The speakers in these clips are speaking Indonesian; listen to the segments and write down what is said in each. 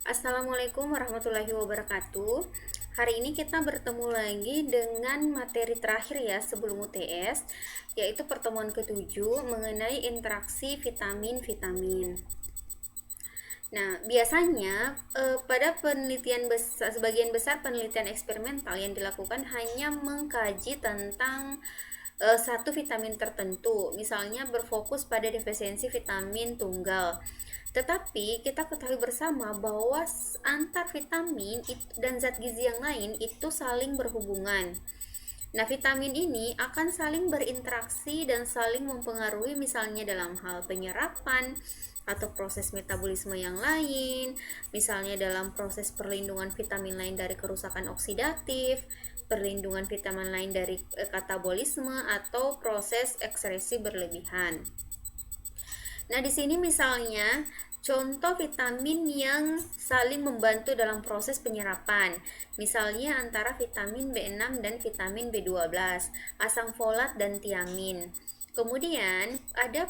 Assalamualaikum warahmatullahi wabarakatuh. Hari ini kita bertemu lagi dengan materi terakhir ya sebelum UTS, yaitu pertemuan ketujuh mengenai interaksi vitamin-vitamin. Nah, biasanya pada sebagian besar penelitian eksperimental yang dilakukan hanya mengkaji tentang satu vitamin tertentu, misalnya berfokus pada defisiensi vitamin tunggal. Tetapi kita ketahui bersama bahwa antar vitamin dan zat gizi yang lain itu saling berhubungan. Nah, vitamin ini akan saling berinteraksi dan saling mempengaruhi misalnya dalam hal penyerapan atau proses metabolisme yang lain, misalnya dalam proses perlindungan vitamin lain dari kerusakan oksidatif, perlindungan vitamin lain dari katabolisme atau proses ekskresi berlebihan. Nah, di sini misalnya contoh vitamin yang saling membantu dalam proses penyerapan. Misalnya antara vitamin B6 dan vitamin B12, asam folat dan tiamin. Kemudian ada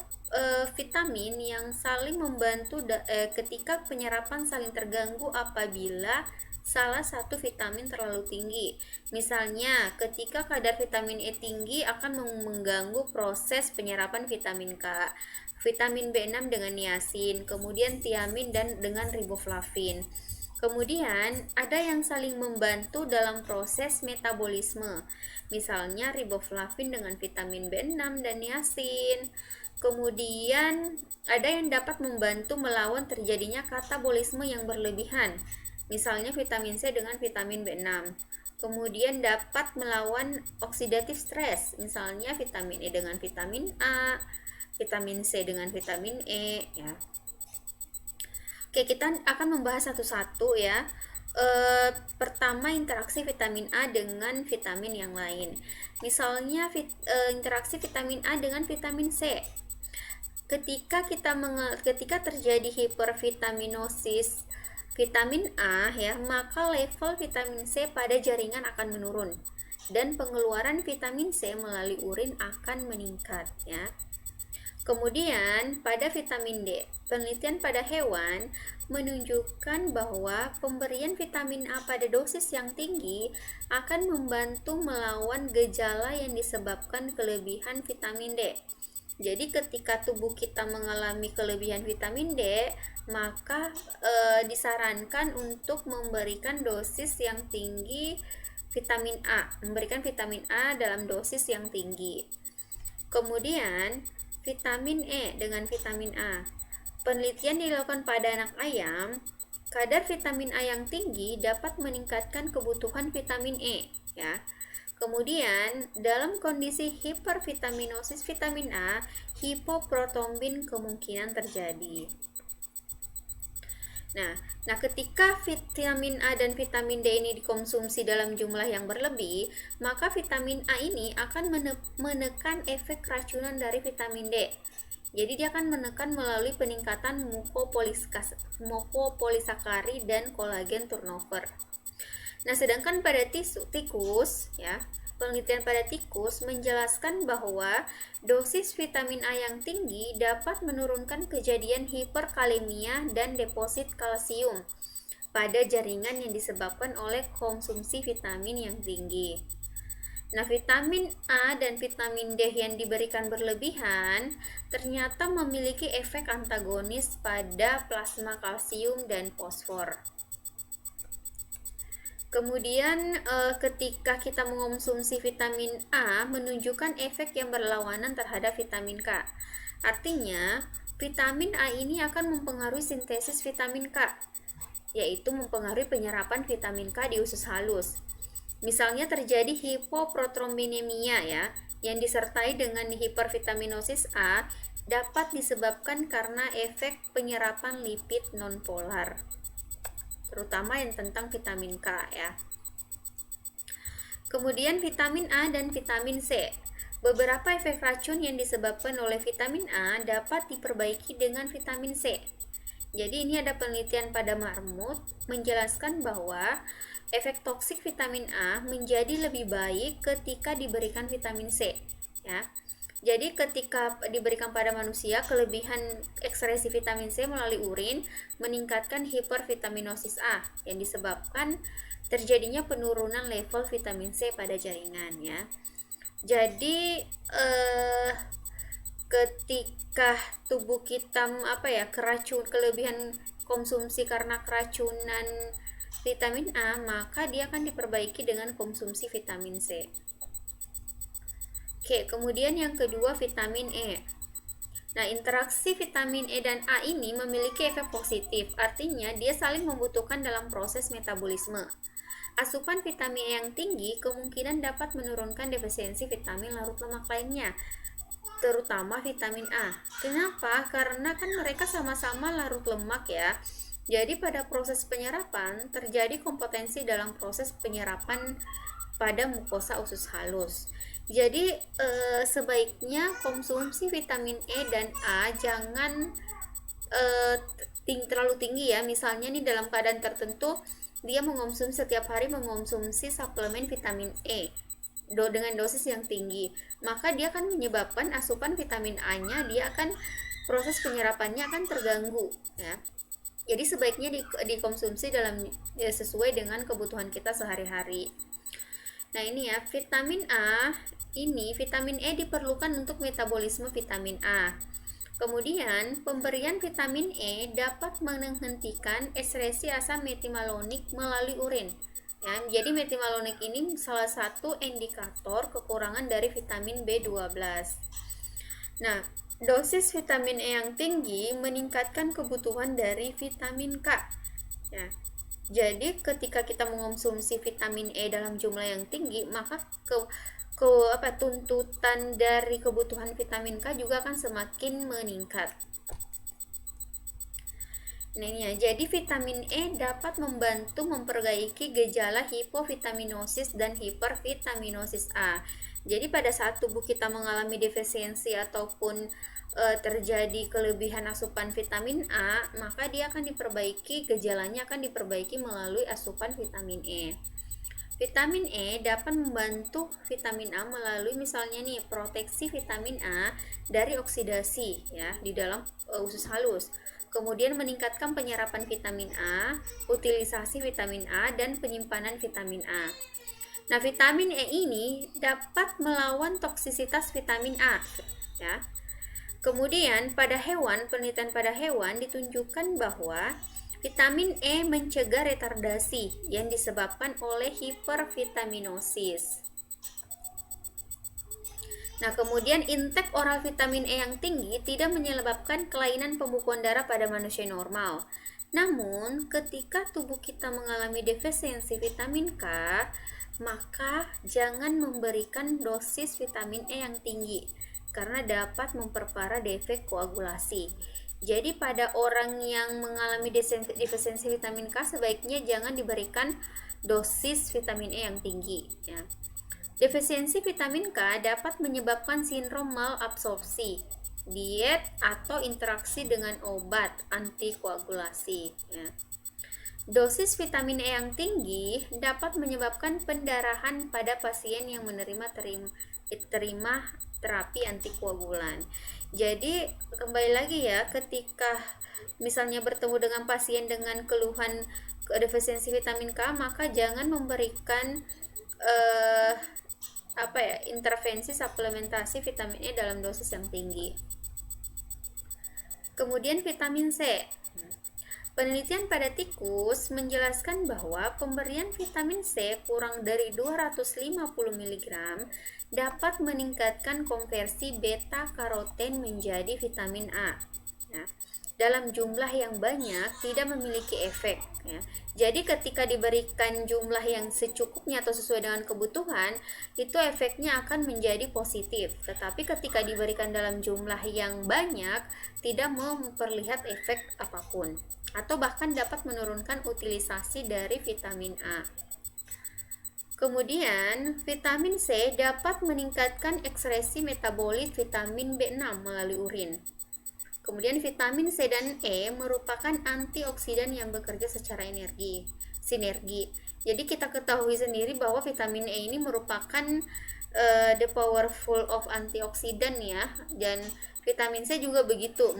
vitamin yang saling membantu ketika penyerapan saling terganggu apabila salah satu vitamin terlalu tinggi. Misalnya, ketika kadar vitamin E tinggi akan mengganggu proses penyerapan vitamin K, vitamin B6 dengan niacin, kemudian tiamin dan dengan riboflavin. Kemudian ada yang saling membantu dalam proses metabolisme, misalnya riboflavin dengan vitamin B6 dan niacin. Kemudian ada yang dapat membantu melawan terjadinya katabolisme yang berlebihan, misalnya vitamin C dengan vitamin B6. Kemudian dapat melawan oxidative stress, misalnya vitamin E dengan vitamin A, vitamin C dengan vitamin E ya. Oke, kita akan membahas satu-satu ya. Pertama, interaksi vitamin A dengan vitamin yang lain. Misalnya interaksi vitamin A dengan vitamin C. Ketika terjadi hipervitaminosis vitamin A ya, maka level vitamin C pada jaringan akan menurun dan pengeluaran vitamin C melalui urin akan meningkat ya. Kemudian pada vitamin D, penelitian pada hewan menunjukkan bahwa pemberian vitamin A pada dosis yang tinggi akan membantu melawan gejala yang disebabkan kelebihan vitamin D. Jadi ketika tubuh kita mengalami kelebihan vitamin D, maka disarankan untuk memberikan dosis yang tinggi vitamin A, memberikan vitamin A dalam dosis yang tinggi. Kemudian vitamin E dengan vitamin A. Penelitian dilakukan pada anak ayam, kadar vitamin A yang tinggi dapat meningkatkan kebutuhan vitamin E, ya. Kemudian, dalam kondisi hipervitaminosis vitamin A, hipoprotombin kemungkinan terjadi. Nah, ketika vitamin A dan vitamin D ini dikonsumsi dalam jumlah yang berlebih, maka vitamin A ini akan menekan efek keracunan dari vitamin D. Jadi dia akan menekan melalui peningkatan mukopolisakari dan kolagen turnover. Nah, sedangkan pada tikus ya, penelitian pada tikus menjelaskan bahwa dosis vitamin A yang tinggi dapat menurunkan kejadian hiperkalemia dan deposit kalsium pada jaringan yang disebabkan oleh konsumsi vitamin yang tinggi. Nah, vitamin A dan vitamin D yang diberikan berlebihan ternyata memiliki efek antagonis pada plasma kalsium dan fosfor. Kemudian ketika kita mengonsumsi vitamin A menunjukkan efek yang berlawanan terhadap vitamin K. Artinya, vitamin A ini akan mempengaruhi sintesis vitamin K, yaitu mempengaruhi penyerapan vitamin K di usus halus. Misalnya terjadi hipoprotrombinemia ya, yang disertai dengan hipervitaminosis A dapat disebabkan karena efek penyerapan lipid nonpolar, terutama yang tentang vitamin K ya. Kemudian vitamin A dan vitamin C. Beberapa efek racun yang disebabkan oleh vitamin A dapat diperbaiki dengan vitamin C. Jadi ini ada penelitian pada marmut menjelaskan bahwa efek toksik vitamin A menjadi lebih baik ketika diberikan vitamin C ya. Jadi ketika diberikan pada manusia, kelebihan ekskresi vitamin C melalui urin meningkatkan hipervitaminosis A yang disebabkan terjadinya penurunan level vitamin C pada jaringan ya. Jadi ketika tubuh kita kelebihan konsumsi karena keracunan vitamin A, maka dia akan diperbaiki dengan konsumsi vitamin C. Oke, kemudian yang kedua vitamin E. Nah, interaksi vitamin E dan A ini memiliki efek positif, artinya dia saling membutuhkan dalam proses metabolisme. Asupan vitamin E yang tinggi kemungkinan dapat menurunkan defisiensi vitamin larut lemak lainnya, terutama vitamin A. Kenapa? Karena kan mereka sama-sama larut lemak ya. Jadi pada proses penyerapan terjadi kompetensi dalam proses penyerapan pada mukosa usus halus. Jadi sebaiknya konsumsi vitamin E dan A jangan terlalu tinggi ya. Misalnya nih dalam keadaan tertentu dia setiap hari mengonsumsi suplemen vitamin E dengan dosis yang tinggi, maka dia akan menyebabkan asupan vitamin A-nya proses penyerapannya akan terganggu ya. Jadi sebaiknya dikonsumsi sesuai dengan kebutuhan kita sehari-hari. Nah ini ya, vitamin E diperlukan untuk metabolisme vitamin A. Kemudian pemberian vitamin E dapat menghentikan ekskresi asam metimalonik melalui urin. Ya, jadi metimalonik ini salah satu indikator kekurangan dari vitamin B12. Nah, dosis vitamin E yang tinggi meningkatkan kebutuhan dari vitamin K. Ya. Jadi ketika kita mengonsumsi vitamin E dalam jumlah yang tinggi, maka tuntutan dari kebutuhan vitamin K juga akan semakin meningkat. Nah ini ya, jadi vitamin E dapat membantu memperbaiki gejala hipovitaminosis dan hipervitaminosis A. Jadi pada saat tubuh kita mengalami defisiensi ataupun terjadi kelebihan asupan vitamin A, maka dia akan gejalanya akan diperbaiki melalui asupan vitamin E. Vitamin E dapat membantu vitamin A melalui misalnya nih proteksi vitamin A dari oksidasi ya di dalam usus halus. Kemudian meningkatkan penyerapan vitamin A, utilisasi vitamin A dan penyimpanan vitamin A. Nah, vitamin E ini dapat melawan toksisitas vitamin A ya. Kemudian penelitian pada hewan ditunjukkan bahwa vitamin E mencegah retardasi yang disebabkan oleh hipervitaminosis. Nah, kemudian intake oral vitamin E yang tinggi tidak menyebabkan kelainan pembukuan darah pada manusia normal. Namun, ketika tubuh kita mengalami defisiensi vitamin K, maka jangan memberikan dosis vitamin E yang tinggi karena dapat memperparah defek koagulasi. Jadi pada orang yang mengalami defisiensi vitamin K sebaiknya jangan diberikan dosis vitamin E yang tinggi ya. Defisiensi vitamin K dapat menyebabkan sindrom malabsorpsi, diet atau interaksi dengan obat antikoagulasi ya. Dosis vitamin E yang tinggi dapat menyebabkan pendarahan pada pasien yang terima terapi antikoagulan. Jadi kembali lagi ya, ketika misalnya bertemu dengan pasien dengan keluhan defisiensi vitamin K, maka jangan memberikan intervensi suplementasi vitamin E dalam dosis yang tinggi. Kemudian vitamin C. Penelitian pada tikus menjelaskan bahwa pemberian vitamin C kurang dari 250 mg dapat meningkatkan konversi beta karoten menjadi vitamin A. Ya, dalam jumlah yang banyak tidak memiliki efek. Ya. Jadi ketika diberikan jumlah yang secukupnya atau sesuai dengan kebutuhan, itu efeknya akan menjadi positif. Tetapi ketika diberikan dalam jumlah yang banyak, tidak memperlihat efek apapun, atau bahkan dapat menurunkan utilisasi dari vitamin A. Kemudian, vitamin C dapat meningkatkan ekskresi metabolit vitamin B6 melalui urin. Kemudian vitamin C dan E merupakan antioksidan yang bekerja secara sinergi. Jadi kita ketahui sendiri bahwa vitamin E ini merupakan the powerful of antioksidan ya, dan vitamin C juga begitu,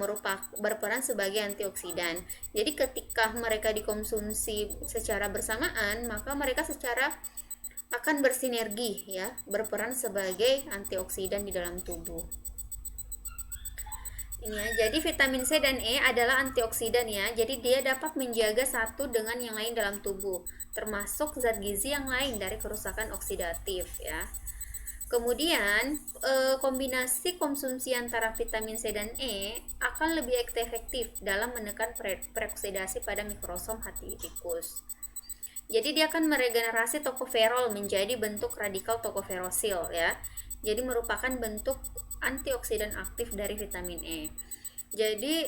berperan sebagai antioksidan. Jadi ketika mereka dikonsumsi secara bersamaan, maka mereka secara akan bersinergi ya, berperan sebagai antioksidan di dalam tubuh. Ini ya, jadi vitamin C dan E adalah antioksidan ya. Jadi dia dapat menjaga satu dengan yang lain dalam tubuh, termasuk zat gizi yang lain dari kerusakan oksidatif ya. Kemudian kombinasi konsumsi antara vitamin C dan E akan lebih efektif dalam menekan peroksidasi pada mikrosom hati tikus. Jadi dia akan meregenerasi tokoferol menjadi bentuk radikal tokoferosil ya. Jadi merupakan bentuk antioksidan aktif dari vitamin E. Jadi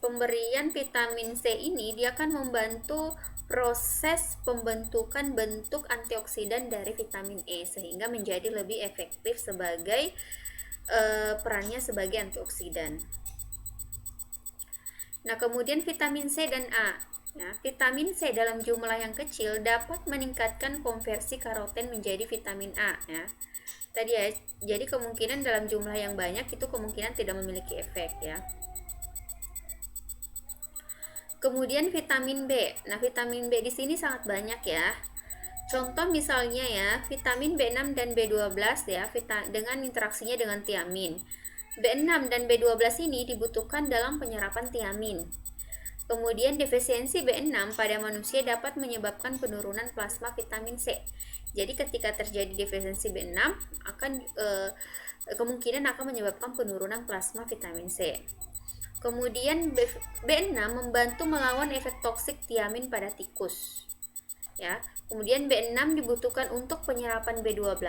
pemberian vitamin C ini dia akan membantu proses pembentukan bentuk antioksidan dari vitamin E sehingga menjadi lebih efektif sebagai perannya sebagai antioksidan. Nah, kemudian vitamin C dan A. Ya, vitamin C dalam jumlah yang kecil dapat meningkatkan konversi karoten menjadi vitamin A ya. Tadi ya, jadi kemungkinan dalam jumlah yang banyak itu kemungkinan tidak memiliki efek ya. Kemudian vitamin B. Nah, vitamin B di sini sangat banyak ya. Contoh misalnya ya, vitamin B6 dan B12 ya, dengan interaksinya dengan tiamin. B6 dan B12 ini dibutuhkan dalam penyerapan tiamin. Kemudian defisiensi B6 pada manusia dapat menyebabkan penurunan plasma vitamin C. Jadi ketika terjadi defisiensi B6 kemungkinan akan menyebabkan penurunan plasma vitamin C. Kemudian B6 membantu melawan efek toksik tiamin pada tikus. Ya. Kemudian B6 dibutuhkan untuk penyerapan B12.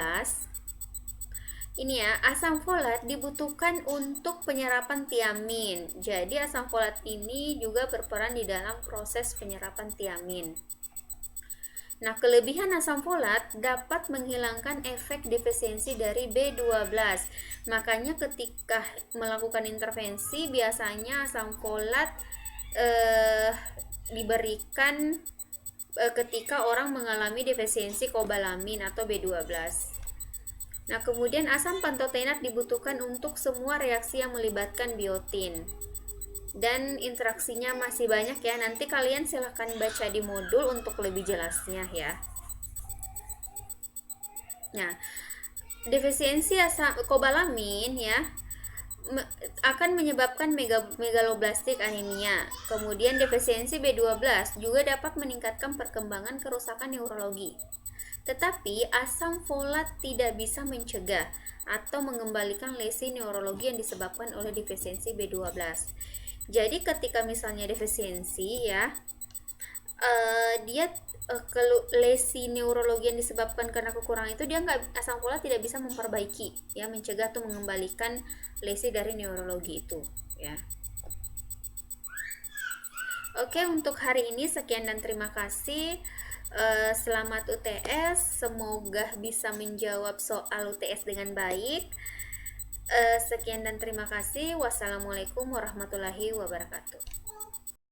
Ini ya, asam folat dibutuhkan untuk penyerapan tiamin. Jadi asam folat ini juga berperan di dalam proses penyerapan tiamin. Nah, kelebihan asam folat dapat menghilangkan efek defisiensi dari B12. Makanya ketika melakukan intervensi biasanya asam folat diberikan ketika orang mengalami defisiensi kobalamin atau B12. Nah, kemudian asam pantotenat dibutuhkan untuk semua reaksi yang melibatkan biotin. Dan interaksinya masih banyak ya. Nanti kalian silahkan baca di modul untuk lebih jelasnya ya. Nah, defisiensi asam kobalamin ya akan menyebabkan megaloblastik anemia. Kemudian defisiensi B12 juga dapat meningkatkan perkembangan kerusakan neurologi. Tetapi asam folat tidak bisa mencegah atau mengembalikan lesi neurologi yang disebabkan oleh defisiensi B12. Jadi ketika misalnya defisiensi ya, dia lesi neurologi yang disebabkan karena kekurangan itu dia asam folat tidak bisa memperbaiki ya, mencegah atau mengembalikan lesi dari neurologi itu ya. Oke, untuk hari ini sekian dan terima kasih. Selamat UTS, semoga bisa menjawab soal UTS dengan baik. Sekian dan terima kasih. Wassalamualaikum warahmatullahi wabarakatuh.